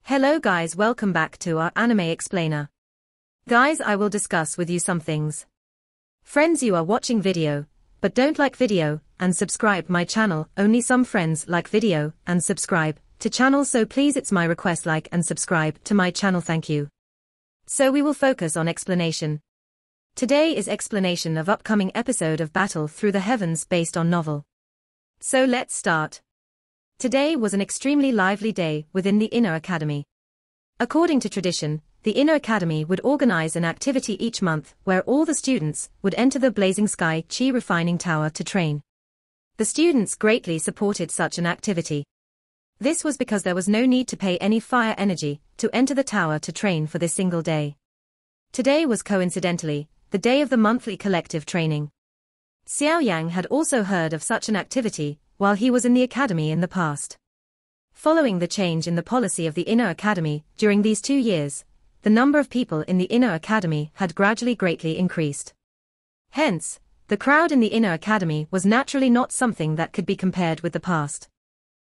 Hello guys, welcome back to our anime explainer. Guys, I will discuss with you some things. Friends, you are watching video, but don't like video, and subscribe my channel. Only some friends like video, and subscribe to channel, so please it's my request, like and subscribe to my channel, thank you. So we will focus on explanation. Today is explanation of upcoming episode of Battle Through the Heavens based on novel. So let's start. Today was an extremely lively day within the Inner Academy. According to tradition, the Inner Academy would organize an activity each month where all the students would enter the Blazing Sky Chi Refining Tower to train. The students greatly supported such an activity. This was because there was no need to pay any fire energy to enter the tower to train for this single day. Today was coincidentally the day of the monthly collective training. Xiao Yan had also heard of such an activity while he was in the academy in the past. Following the change in the policy of the Inner Academy during these 2 years, the number of people in the Inner Academy had gradually greatly increased. Hence, the crowd in the Inner Academy was naturally not something that could be compared with the past.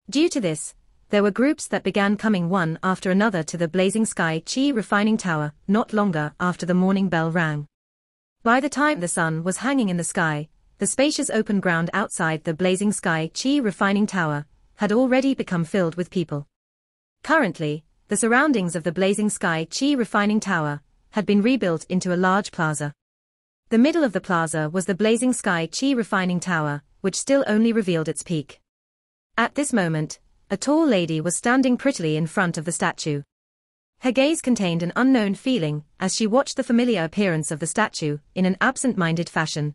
Due to this, there were groups that began coming one after another to the Blazing Sky Chi Refining Tower not longer after the morning bell rang. By the time the sun was hanging in the sky, the spacious open ground outside the Blazing Sky Chi Refining Tower had already become filled with people. Currently, the surroundings of the Blazing Sky Chi Refining Tower had been rebuilt into a large plaza. The middle of the plaza was the Blazing Sky Chi Refining Tower, which still only revealed its peak. At this moment, a tall lady was standing prettily in front of the statue. Her gaze contained an unknown feeling as she watched the familiar appearance of the statue in an absent-minded fashion.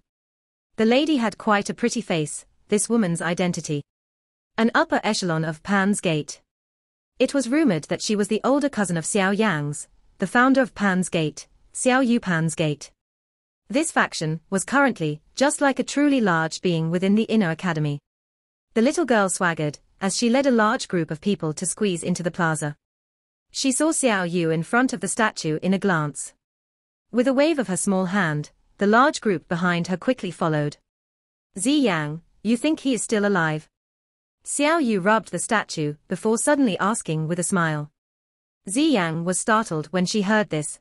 The lady had quite a pretty face, this woman's identity. An upper echelon of Pan's Gate. It was rumored that she was the older cousin of Xiao Yan's, the founder of Pan's Gate, Xiao Yu Pan's Gate. This faction was currently just like a truly large being within the Inner Academy. The little girl swaggered as she led a large group of people to squeeze into the plaza. She saw Xiao Yu in front of the statue in a glance. With a wave of her small hand, the large group behind her quickly followed. Ziyang, you think he is still alive? Xiao Yu rubbed the statue before suddenly asking with a smile. Ziyang was startled when she heard this.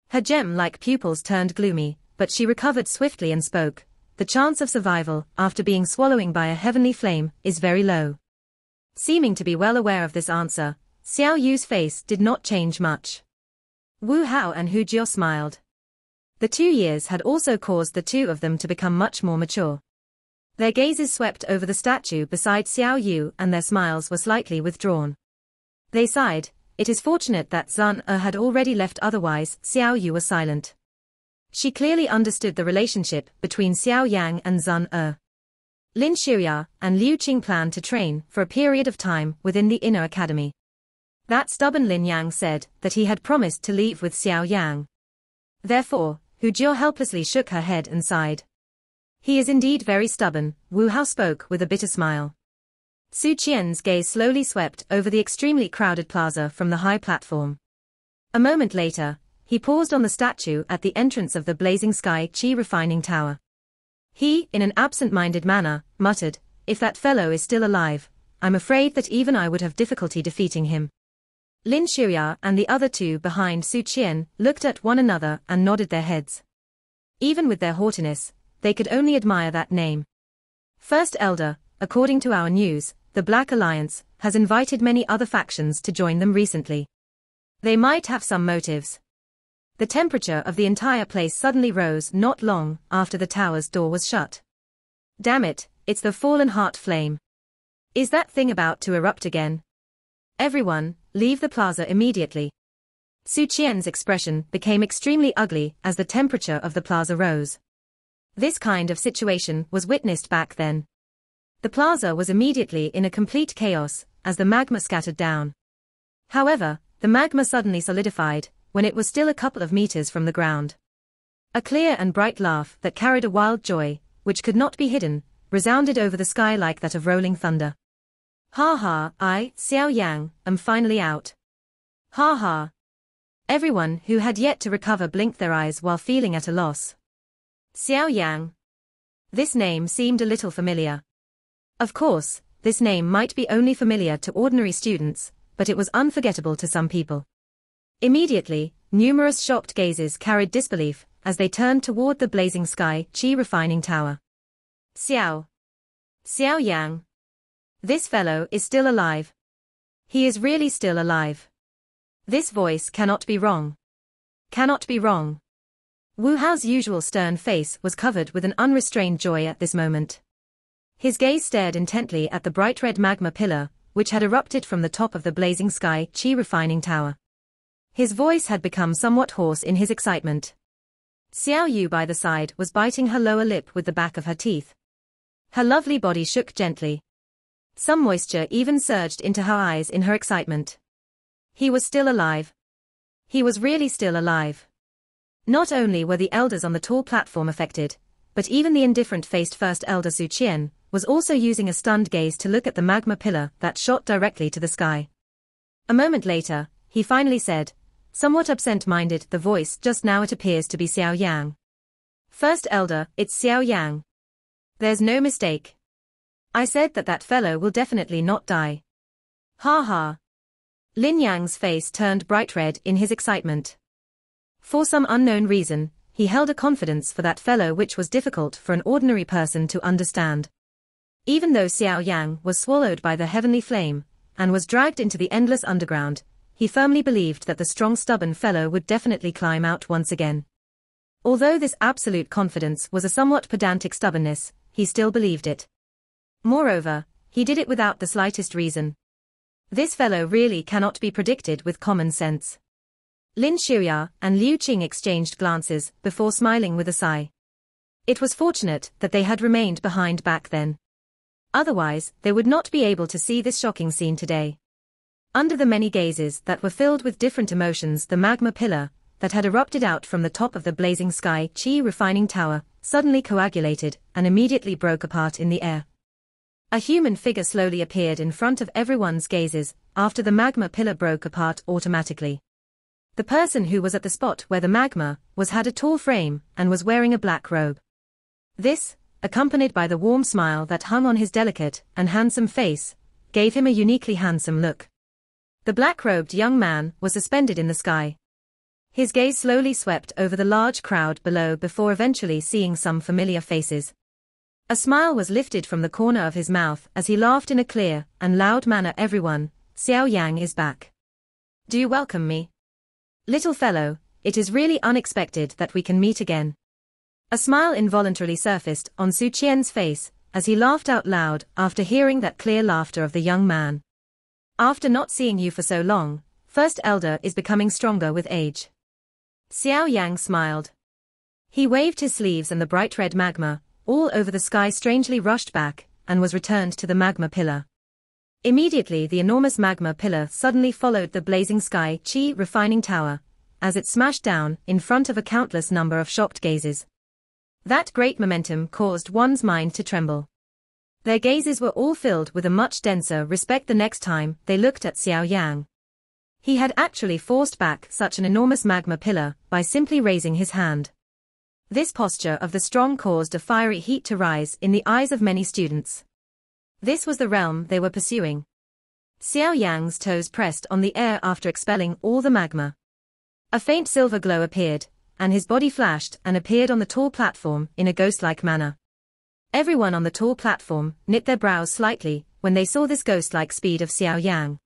Her gem-like pupils turned gloomy, but she recovered swiftly and spoke. The chance of survival after being swallowed by a heavenly flame is very low. Seeming to be well aware of this answer, Xiao Yu's face did not change much. Wu Hao and Hu Jiao smiled. The 2 years had also caused the two of them to become much more mature. Their gazes swept over the statue beside Xiao Yu and their smiles were slightly withdrawn. They sighed. It is fortunate that Zun had already left, otherwise Xiao Yu was silent. She clearly understood the relationship between Xiao Yang and Zun. Lin Xiuya and Liu Qing planned to train for a period of time within the Inner Academy. That stubborn Lin Yang said that he had promised to leave with Xiao Yang. Therefore, Hu Jiao helplessly shook her head and sighed. He is indeed very stubborn, Wu Hao spoke with a bitter smile. Su Qian's gaze slowly swept over the extremely crowded plaza from the high platform. A moment later, he paused on the statue at the entrance of the Blazing Sky Chi Refining Tower. He, in an absent-minded manner, muttered, "If that fellow is still alive, I'm afraid that even I would have difficulty defeating him." Lin Xiuya and the other two behind Su Qian looked at one another and nodded their heads. Even with their haughtiness, they could only admire that name. First Elder, according to our news, the Black Alliance has invited many other factions to join them recently. They might have some motives. The temperature of the entire place suddenly rose not long after the tower's door was shut. Damn it, it's the fallen heart flame. Is that thing about to erupt again? Everyone, leave the plaza immediately. Su Qian's expression became extremely ugly as the temperature of the plaza rose. This kind of situation was witnessed back then. The plaza was immediately in a complete chaos as the magma scattered down. However, the magma suddenly solidified when it was still a couple of meters from the ground. A clear and bright laugh that carried a wild joy, which could not be hidden, resounded over the sky like that of rolling thunder. Ha ha, I, Xiao Yang, am finally out. Ha ha. Everyone who had yet to recover blinked their eyes while feeling at a loss. Xiao Yang. This name seemed a little familiar. Of course, this name might be only familiar to ordinary students, but it was unforgettable to some people. Immediately, numerous shocked gazes carried disbelief as they turned toward the blazing sky Qi refining tower. Xiao Yang. This fellow is still alive. He is really still alive. This voice cannot be wrong. Cannot be wrong. Wu Hao's usual stern face was covered with an unrestrained joy at this moment. His gaze stared intently at the bright red magma pillar, which had erupted from the top of the blazing sky Qi refining tower. His voice had become somewhat hoarse in his excitement. Xiao Yu by the side was biting her lower lip with the back of her teeth. Her lovely body shook gently. Some moisture even surged into her eyes in her excitement. He was still alive. He was really still alive. Not only were the elders on the tall platform affected, but even the indifferent-faced first elder Su Qian was also using a stunned gaze to look at the magma pillar that shot directly to the sky. A moment later, he finally said, somewhat absent-minded, the voice just now, it appears to be Xiao Yang. First elder, it's Xiao Yang. There's no mistake. I said that that fellow will definitely not die. Ha ha. Lin Yang's face turned bright red in his excitement. For some unknown reason, he held a confidence for that fellow which was difficult for an ordinary person to understand. Even though Xiao Yang was swallowed by the heavenly flame, and was dragged into the endless underground, he firmly believed that the strong stubborn fellow would definitely climb out once again. Although this absolute confidence was a somewhat pedantic stubbornness, he still believed it. Moreover, he did it without the slightest reason. This fellow really cannot be predicted with common sense. Lin Xiuya and Liu Qing exchanged glances before smiling with a sigh. It was fortunate that they had remained behind back then. Otherwise, they would not be able to see this shocking scene today. Under the many gazes that were filled with different emotions, the magma pillar that had erupted out from the top of the blazing sky Qi refining tower suddenly coagulated and immediately broke apart in the air. A human figure slowly appeared in front of everyone's gazes after the magma pillar broke apart automatically. The person who was at the spot where the magma was had a tall frame and was wearing a black robe. This, accompanied by the warm smile that hung on his delicate and handsome face, gave him a uniquely handsome look. The black-robed young man was suspended in the sky. His gaze slowly swept over the large crowd below before eventually seeing some familiar faces. A smile was lifted from the corner of his mouth as he laughed in a clear and loud manner. Everyone, Xiao Yang is back. Do you welcome me? Little fellow, it is really unexpected that we can meet again. A smile involuntarily surfaced on Su Qian's face as he laughed out loud after hearing that clear laughter of the young man. After not seeing you for so long, First Elder is becoming stronger with age. Xiao Yang smiled. He waved his sleeves and the bright red magma, all over the sky, strangely rushed back and was returned to the magma pillar. Immediately the enormous magma pillar suddenly followed the blazing sky Qi refining tower, as it smashed down in front of a countless number of shocked gazes. That great momentum caused one's mind to tremble. Their gazes were all filled with a much denser respect the next time they looked at Xiao Yang. He had actually forced back such an enormous magma pillar by simply raising his hand. This posture of the strong caused a fiery heat to rise in the eyes of many students. This was the realm they were pursuing. Xiao Yang's toes pressed on the air after expelling all the magma. A faint silver glow appeared, and his body flashed and appeared on the tall platform in a ghost-like manner. Everyone on the tall platform knit their brows slightly when they saw this ghost-like speed of Xiao Yang.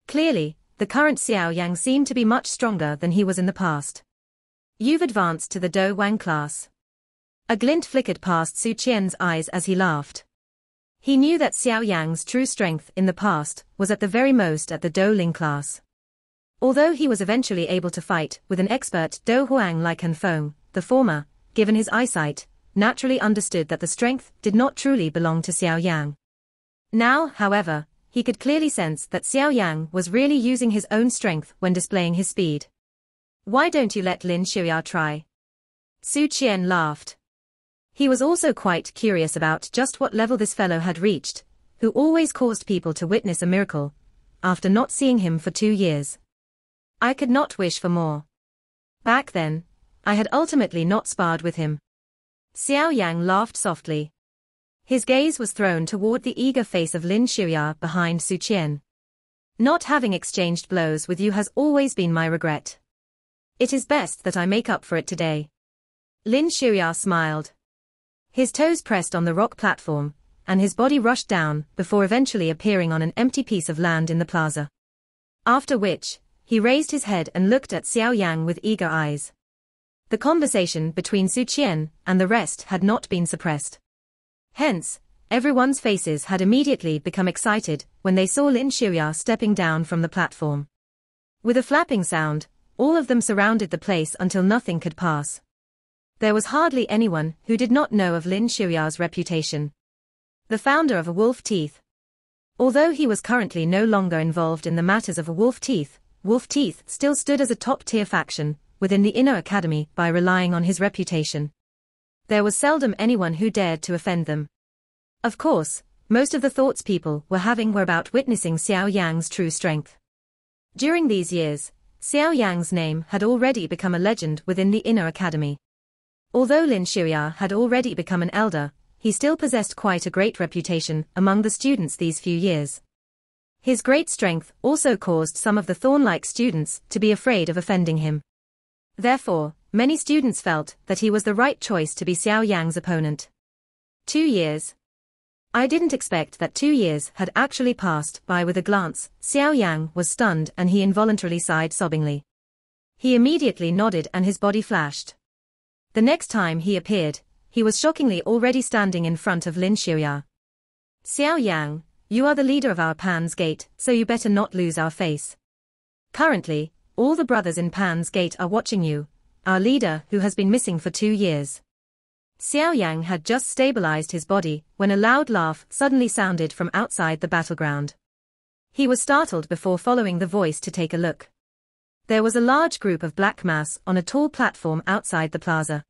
Clearly, the current Xiao Yang seemed to be much stronger than he was in the past. You've advanced to the Do Wang class. A glint flickered past Su Qian's eyes as he laughed. He knew that Xiao Yang's true strength in the past was at the very most at the Do Ling class. Although he was eventually able to fight with an expert Do Huang like Han Feng, the former, given his eyesight, naturally understood that the strength did not truly belong to Xiao Yang. Now, however, he could clearly sense that Xiao Yang was really using his own strength when displaying his speed. Why don't you let Lin Xiuya try? Su Qian laughed. He was also quite curious about just what level this fellow had reached, who always caused people to witness a miracle, after not seeing him for 2 years. I could not wish for more. Back then, I had ultimately not sparred with him. Xiao Yang laughed softly. His gaze was thrown toward the eager face of Lin Xiuya behind Su Qian. Not having exchanged blows with you has always been my regret. It is best that I make up for it today. Lin Xiao smiled. His toes pressed on the rock platform, and his body rushed down before eventually appearing on an empty piece of land in the plaza. After which, he raised his head and looked at Xiao Yan with eager eyes. The conversation between Su Qian and the rest had not been suppressed. Hence, everyone's faces had immediately become excited when they saw Lin Xiao stepping down from the platform. With a flapping sound, all of them surrounded the place until nothing could pass. There was hardly anyone who did not know of Lin Xiao's reputation. The founder of a Wolf Teeth. Although he was currently no longer involved in the matters of a Wolf Teeth still stood as a top-tier faction within the inner academy by relying on his reputation. There was seldom anyone who dared to offend them. Of course, most of the thoughts people were having were about witnessing Xiao Yang's true strength. During these years, Xiao Yang's name had already become a legend within the inner academy. Although Lin Xiao had already become an elder, he still possessed quite a great reputation among the students these few years. His great strength also caused some of the thorn-like students to be afraid of offending him. Therefore, many students felt that he was the right choice to be Xiao Yang's opponent. 2 years. I didn't expect that 2 years had actually passed by. With a glance, Xiao Yang was stunned and he involuntarily sighed sobbingly. He immediately nodded and his body flashed. The next time he appeared, he was shockingly already standing in front of Lin Xiao. Xiao Yang, you are the leader of our Pan's Gate, so you better not lose our face. Currently, all the brothers in Pan's Gate are watching you, our leader who has been missing for 2 years. Xiao Yang had just stabilized his body when a loud laugh suddenly sounded from outside the battleground. He was startled before following the voice to take a look. There was a large group of black mass on a tall platform outside the plaza.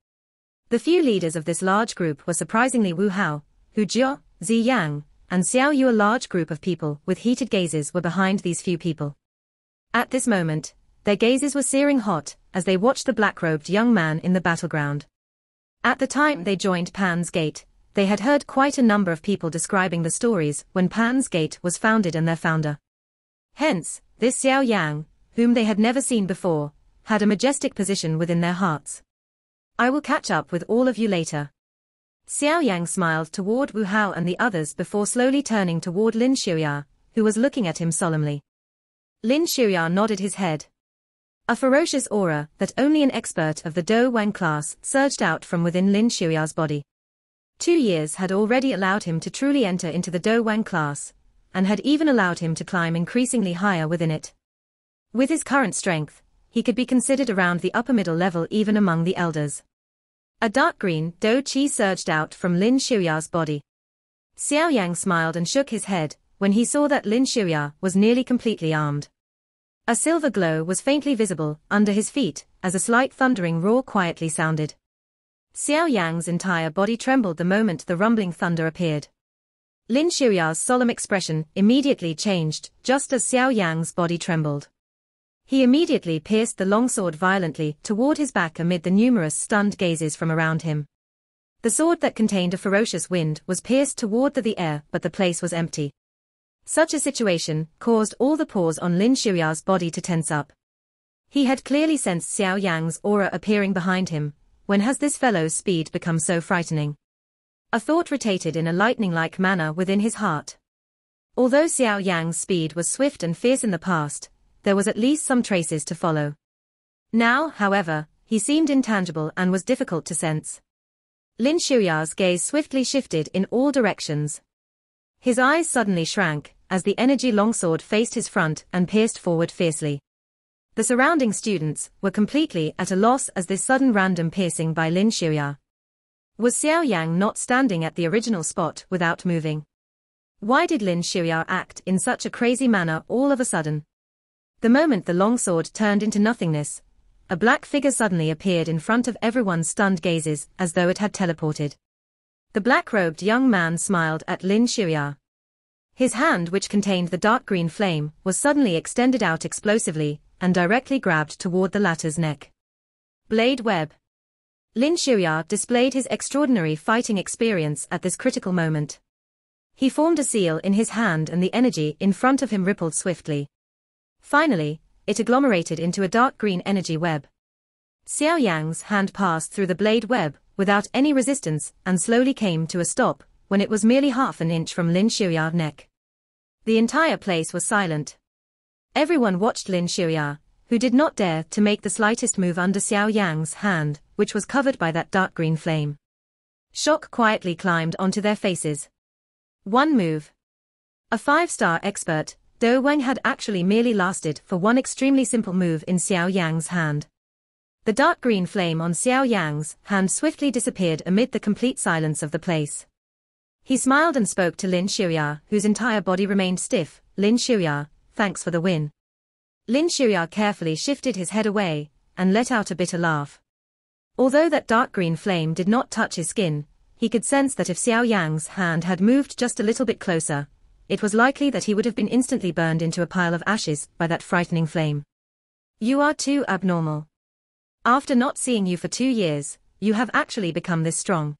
The few leaders of this large group were surprisingly Wu Hao, Hu Jia, Zi Yang, and Xiao Yu. A large group of people with heated gazes were behind these few people. At this moment, their gazes were searing hot as they watched the black-robed young man in the battleground. At the time they joined Pan's Gate, they had heard quite a number of people describing the stories when Pan's Gate was founded and their founder. Hence, this Xiao Yang, whom they had never seen before, had a majestic position within their hearts. I will catch up with all of you later. Xiao Yang smiled toward Wu Hao and the others before slowly turning toward Lin Xiao, who was looking at him solemnly. Lin Xiao nodded his head. A ferocious aura that only an expert of the Do Wang class surged out from within Lin Xiao's body. 2 years had already allowed him to truly enter into the Do Wang class, and had even allowed him to climb increasingly higher within it. With his current strength, he could be considered around the upper middle level even among the elders. A dark green Do Qi surged out from Lin Xiao's body. Xiao Yang smiled and shook his head when he saw that Lin Xiao was nearly completely armed. A silver glow was faintly visible under his feet as a slight thundering roar quietly sounded. Xiao Yang's entire body trembled the moment the rumbling thunder appeared. Lin Xiao's solemn expression immediately changed just as Xiao Yang's body trembled. He immediately pierced the long sword violently toward his back amid the numerous stunned gazes from around him. The sword that contained a ferocious wind was pierced toward the air, but the place was empty. Such a situation caused all the pores on Lin Xiao's body to tense up. He had clearly sensed Xiao Yang's aura appearing behind him. When has this fellow's speed become so frightening? A thought rotated in a lightning-like manner within his heart. Although Xiao Yang's speed was swift and fierce in the past, there was at least some traces to follow. Now, however, he seemed intangible and was difficult to sense. Lin Xiao's gaze swiftly shifted in all directions. His eyes suddenly shrank as the energy longsword faced his front and pierced forward fiercely. The surrounding students were completely at a loss as this sudden random piercing by Lin Xiao. Was Xiao Yang not standing at the original spot without moving? Why did Lin Xiao act in such a crazy manner all of a sudden? The moment the longsword turned into nothingness, a black figure suddenly appeared in front of everyone's stunned gazes as though it had teleported. The black-robed young man smiled at Lin Xiao. His hand, which contained the dark green flame, was suddenly extended out explosively and directly grabbed toward the latter's neck. Blade web. Lin Xiao displayed his extraordinary fighting experience at this critical moment. He formed a seal in his hand and the energy in front of him rippled swiftly. Finally, it agglomerated into a dark green energy web. Xiao Yan's hand passed through the blade web, without any resistance, and slowly came to a stop, when it was merely half an inch from Lin Xiuya's neck. The entire place was silent. Everyone watched Lin Xiuya, who did not dare to make the slightest move under Xiao Yan's hand, which was covered by that dark green flame. Shock quietly climbed onto their faces. One move. A 5-star expert, Do Weng had actually merely lasted for one extremely simple move in Xiao Yan's hand. The dark green flame on Xiao Yan's hand swiftly disappeared amid the complete silence of the place. He smiled and spoke to Lin Xiuya, whose entire body remained stiff. Lin Xiuya, thanks for the win. Lin Xiuya carefully shifted his head away, and let out a bitter laugh. Although that dark green flame did not touch his skin, he could sense that if Xiao Yan's hand had moved just a little bit closer, it was likely that he would have been instantly burned into a pile of ashes by that frightening flame. You are too abnormal. After not seeing you for 2 years, you have actually become this strong.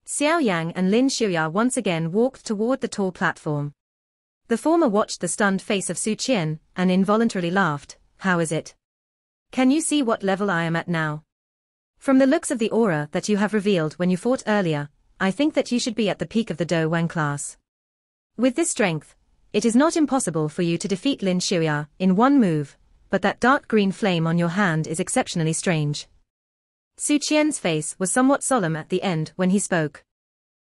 Xiao Yan and Lin Xiuya once again walked toward the tall platform. The former watched the stunned face of Su Qian, and involuntarily laughed. How is it? Can you see what level I am at now? From the looks of the aura that you have revealed when you fought earlier, I think that you should be at the peak of the Do Wang class. With this strength, it is not impossible for you to defeat Lin Xiuya in one move, but that dark green flame on your hand is exceptionally strange. Su Qian's face was somewhat solemn at the end when he spoke.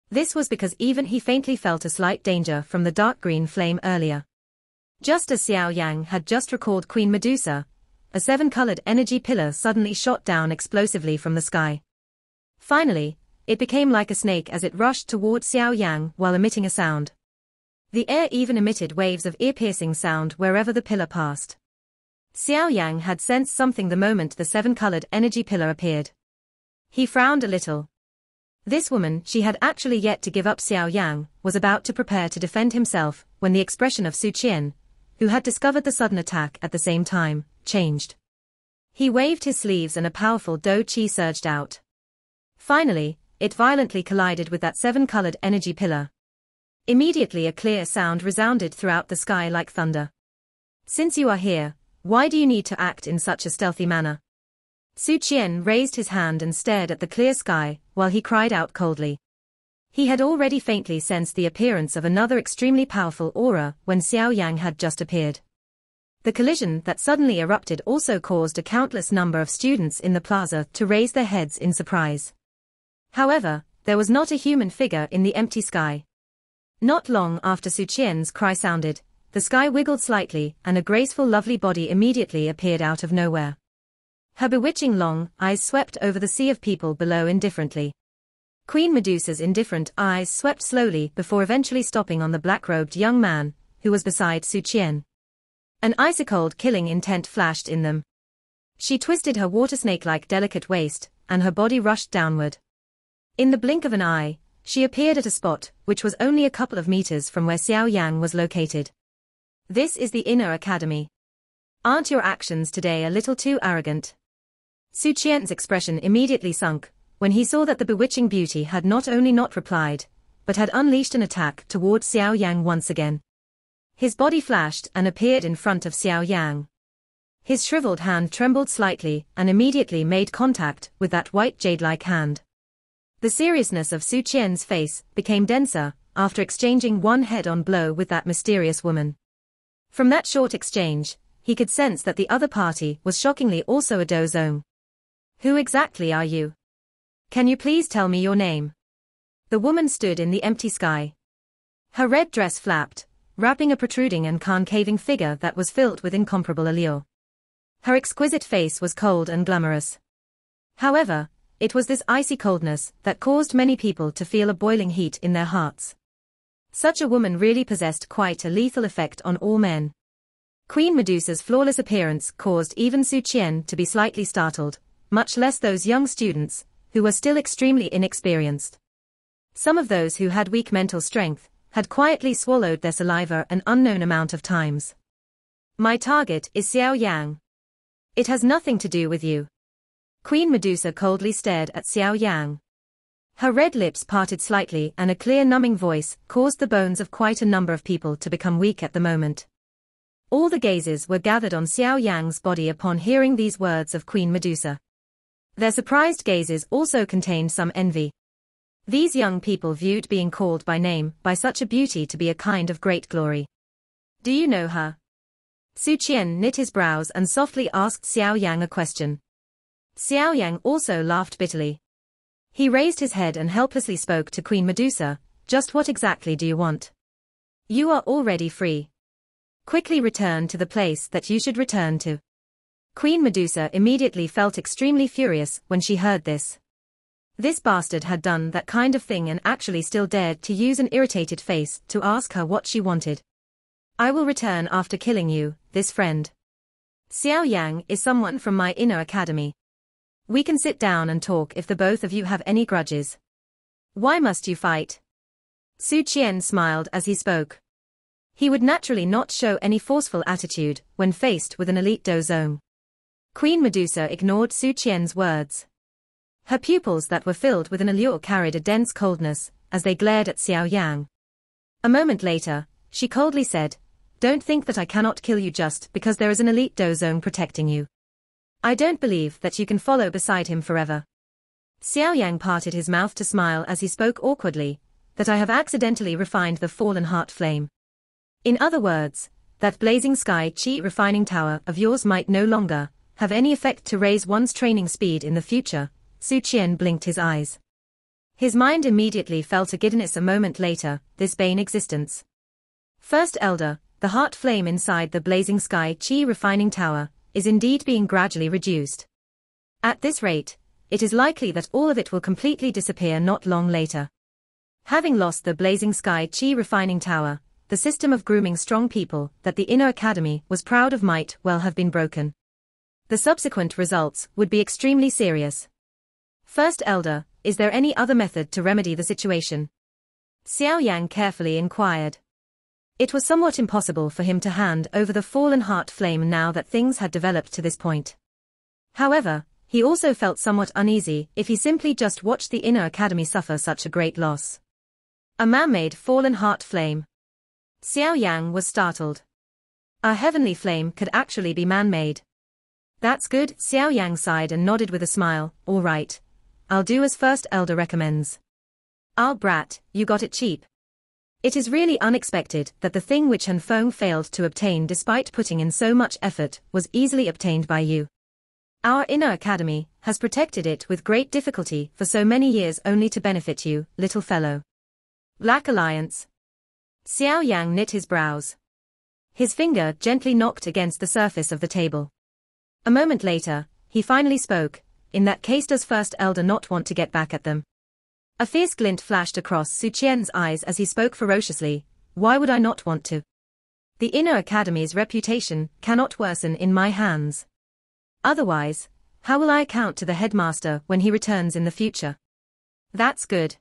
This was because even he faintly felt a slight danger from the dark green flame earlier. Just as Xiao Yang had just recalled Queen Medusa, a 7-colored energy pillar suddenly shot down explosively from the sky. Finally, it became like a snake as it rushed toward Xiao Yang while emitting a sound. The air even emitted waves of ear-piercing sound wherever the pillar passed. Xiao Yang had sensed something the moment the 7-colored energy pillar appeared. He frowned a little. This woman, she had actually yet to give up. Xiao Yang was about to prepare to defend himself when the expression of Su Qian, who had discovered the sudden attack at the same time, changed. He waved his sleeves and a powerful Do Qi surged out. Finally, it violently collided with that 7-colored energy pillar. Immediately a clear sound resounded throughout the sky like thunder. Since you are here, why do you need to act in such a stealthy manner? Su Qian raised his hand and stared at the clear sky, while he cried out coldly. He had already faintly sensed the appearance of another extremely powerful aura when Xiao Yang had just appeared. The collision that suddenly erupted also caused a countless number of students in the plaza to raise their heads in surprise. However, there was not a human figure in the empty sky. Not long after Su Qian's cry sounded, the sky wiggled slightly and a graceful lovely body immediately appeared out of nowhere. Her bewitching long eyes swept over the sea of people below indifferently. Queen Medusa's indifferent eyes swept slowly before eventually stopping on the black-robed young man, who was beside Su Qian. An icy-cold killing intent flashed in them. She twisted her water snake-like delicate waist, and her body rushed downward. In the blink of an eye, she appeared at a spot which was only a couple of meters from where Xiao Yang was located. This is the Inner Academy. Aren't your actions today a little too arrogant? Su Qian's expression immediately sunk, when he saw that the bewitching beauty had not only not replied, but had unleashed an attack toward Xiao Yang once again. His body flashed and appeared in front of Xiao Yang. His shriveled hand trembled slightly and immediately made contact with that white jade-like hand. The seriousness of Su Qian's face became denser after exchanging one head-on blow with that mysterious woman. From that short exchange, he could sense that the other party was shockingly also a Do Zong. Who exactly are you? Can you please tell me your name? The woman stood in the empty sky. Her red dress flapped, wrapping a protruding and concaving figure that was filled with incomparable allure. Her exquisite face was cold and glamorous. However, it was this icy coldness that caused many people to feel a boiling heat in their hearts. Such a woman really possessed quite a lethal effect on all men. Queen Medusa's flawless appearance caused even Su Qian to be slightly startled, much less those young students, who were still extremely inexperienced. Some of those who had weak mental strength had quietly swallowed their saliva an unknown amount of times. My target is Xiao Yang. It has nothing to do with you. Queen Medusa coldly stared at Xiao Yang. Her red lips parted slightly and a clear numbing voice caused the bones of quite a number of people to become weak at the moment. All the gazes were gathered on Xiao Yang's body upon hearing these words of Queen Medusa. Their surprised gazes also contained some envy. These young people viewed being called by name by such a beauty to be a kind of great glory. Do you know her? Su Qian knit his brows and softly asked Xiao Yang a question. Xiao Yang also laughed bitterly. He raised his head and helplessly spoke to Queen Medusa. Just what exactly do you want? You are already free. Quickly return to the place that you should return to. Queen Medusa immediately felt extremely furious when she heard this. This bastard had done that kind of thing and actually still dared to use an irritated face to ask her what she wanted. I will return after killing you, this friend. Xiao Yang is someone from my inner academy. We can sit down and talk if the both of you have any grudges. Why must you fight? Su Qian smiled as he spoke. He would naturally not show any forceful attitude when faced with an elite dozong. Queen Medusa ignored Su Qian's words. Her pupils that were filled with an allure carried a dense coldness as they glared at Xiao Yang. A moment later, she coldly said, "Don't think that I cannot kill you just because there is an elite dozong protecting you. I don't believe that you can follow beside him forever." Xiao Yang parted his mouth to smile as he spoke awkwardly, that I have accidentally refined the fallen heart flame. In other words, that blazing sky chi refining tower of yours might no longer have any effect to raise one's training speed in the future. Su Qian blinked his eyes. His mind immediately felt a giddiness a moment later, this bane existence. First Elder, the heart flame inside the blazing sky chi refining tower, is indeed being gradually reduced. At this rate, it is likely that all of it will completely disappear not long later. Having lost the blazing sky chi refining tower, the system of grooming strong people that the inner academy was proud of might well have been broken. The subsequent results would be extremely serious. First Elder, is there any other method to remedy the situation? Xiao Yang carefully inquired. It was somewhat impossible for him to hand over the fallen heart flame now that things had developed to this point. However, he also felt somewhat uneasy if he simply just watched the inner academy suffer such a great loss. A man-made fallen heart flame. Xiao Yang was startled. A heavenly flame could actually be man-made. That's good, Xiao Yang sighed and nodded with a smile. All right. I'll do as First Elder recommends. Ah brat, you got it cheap. It is really unexpected that the thing which Han Feng failed to obtain despite putting in so much effort was easily obtained by you. Our inner academy has protected it with great difficulty for so many years only to benefit you, little fellow. Black Alliance. Xiao Yang knit his brows. His finger gently knocked against the surface of the table. A moment later, he finally spoke. In that case, does First Elder not want to get back at them? A fierce glint flashed across Su Qian's eyes as he spoke ferociously. Why would I not want to? The inner academy's reputation cannot worsen in my hands. Otherwise, how will I account to the headmaster when he returns in the future? That's good.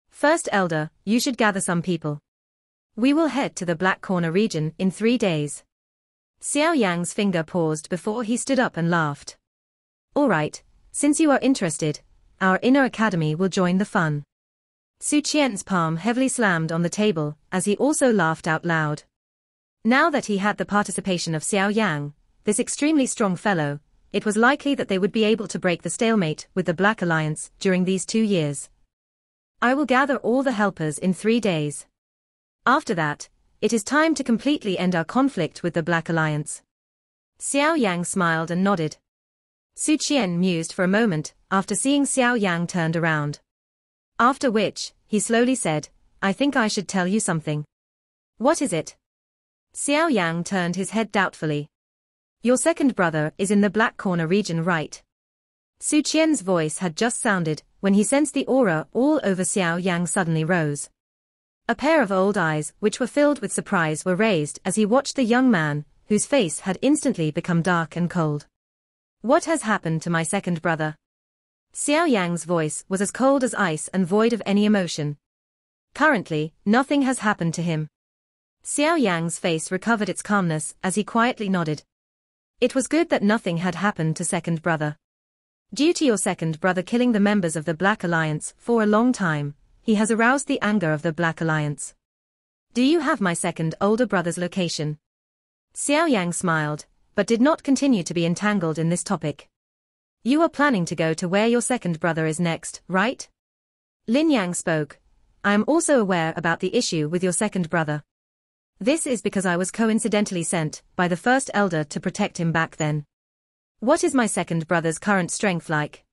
First Elder, you should gather some people. We will head to the Black Corner region in 3 days. Xiao Yang's finger paused before he stood up and laughed. All right, since you are interested, our inner academy will join the fun. Su Qian's palm heavily slammed on the table as he also laughed out loud. Now that he had the participation of Xiao Yang, this extremely strong fellow, it was likely that they would be able to break the stalemate with the Black Alliance during these 2 years. I will gather all the helpers in 3 days. After that, it is time to completely end our conflict with the Black Alliance. Xiao Yang smiled and nodded. Su Qian mused for a moment after seeing Xiao Yang turned around. After which, he slowly said, I think I should tell you something. What is it? Xiao Yang turned his head doubtfully. Your second brother is in the Black Corner region, right? Su Qian's voice had just sounded when he sensed the aura all over Xiao Yang suddenly rose. A pair of old eyes which were filled with surprise were raised as he watched the young man, whose face had instantly become dark and cold. What has happened to my second brother? Xiao Yang's voice was as cold as ice and void of any emotion. Currently, nothing has happened to him. Xiao Yang's face recovered its calmness as he quietly nodded. It was good that nothing had happened to second brother. Due to your second brother killing the members of the Black Alliance for a long time, he has aroused the anger of the Black Alliance. Do you have my second older brother's location? Xiao Yang smiled, but did not continue to be entangled in this topic. You are planning to go to where your second brother is next, right? Lin Yang spoke. I am also aware about the issue with your second brother. This is because I was coincidentally sent by the first elder to protect him back then. What is my second brother's current strength like?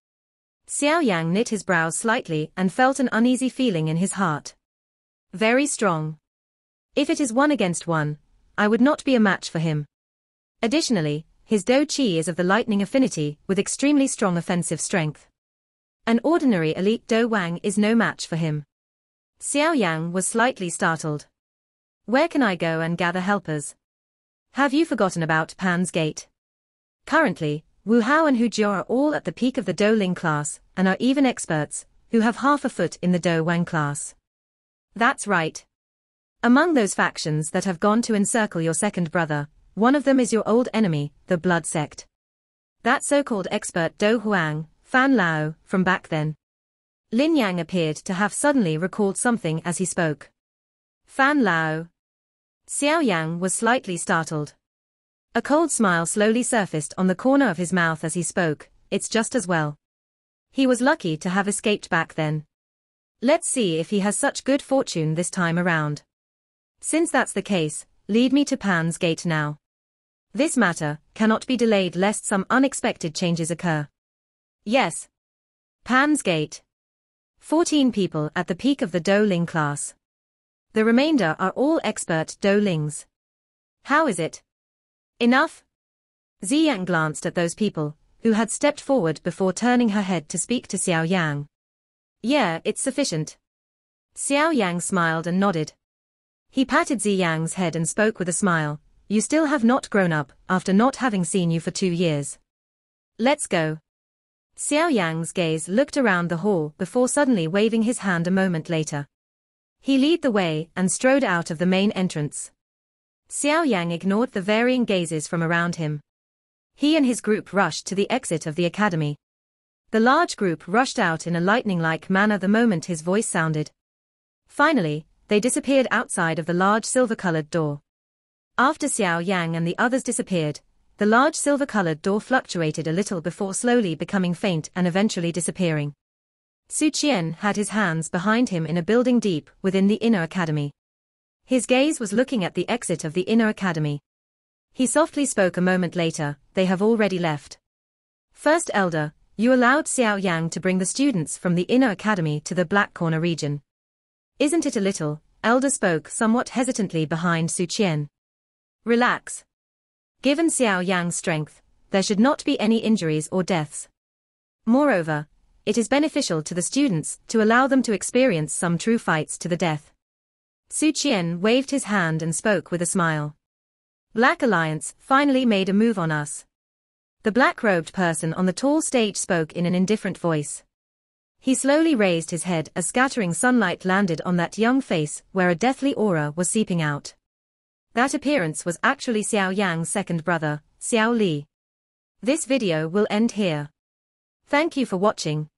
Xiao Yang knit his brows slightly and felt an uneasy feeling in his heart. Very strong. If it is 1 against 1, I would not be a match for him. Additionally, his Do Qi is of the lightning affinity with extremely strong offensive strength. An ordinary elite Do Wang is no match for him. Xiao Yang was slightly startled. Where can I go and gather helpers? Have you forgotten about Pan's Gate? Currently, Wu Hao and Hu Jiao are all at the peak of the Do Ling class, and are even experts, who have half a foot in the Do Wang class. That's right. Among those factions that have gone to encircle your second brother, one of them is your old enemy, the Blood Sect. That so-called expert Do Huang, Fan Lao, from back then. Lin Yang appeared to have suddenly recalled something as he spoke. Fan Lao. Xiao Yang was slightly startled. A cold smile slowly surfaced on the corner of his mouth as he spoke. It's just as well. He was lucky to have escaped back then. Let's see if he has such good fortune this time around. Since that's the case, lead me to Pan's Gate now. This matter cannot be delayed lest some unexpected changes occur. Yes. Pan's Gate. 14 people at the peak of the Do Ling class. The remainder are all expert Do Lings. How is it? Enough? Ziyang glanced at those people, who had stepped forward before turning her head to speak to Xiao Yang. Yeah, it's sufficient. Xiao Yang smiled and nodded. He patted Ziyang's head and spoke with a smile. You still have not grown up, after not having seen you for 2 years. Let's go. Xiao Yang's gaze looked around the hall before suddenly waving his hand a moment later. He led the way and strode out of the main entrance. Xiao Yang ignored the varying gazes from around him. He and his group rushed to the exit of the academy. The large group rushed out in a lightning-like manner the moment his voice sounded. Finally, they disappeared outside of the large silver-colored door. After Xiao Yang and the others disappeared, the large silver-colored door fluctuated a little before slowly becoming faint and eventually disappearing. Su Qian had his hands behind him in a building deep within the inner academy. His gaze was looking at the exit of the inner academy. He softly spoke a moment later. They have already left. First Elder, you allowed Xiao Yang to bring the students from the inner academy to the Black Corner region. Isn't it a little? Elder spoke somewhat hesitantly behind Su Qian. Relax. Given Xiao Yang's strength, there should not be any injuries or deaths. Moreover, it is beneficial to the students to allow them to experience some true fights to the death. Su Qian waved his hand and spoke with a smile. Black Alliance finally made a move on us. The black-robed person on the tall stage spoke in an indifferent voice. He slowly raised his head as scattering sunlight landed on that young face where a deathly aura was seeping out. That appearance was actually Xiao Yang's second brother, Xiao Li. This video will end here. Thank you for watching.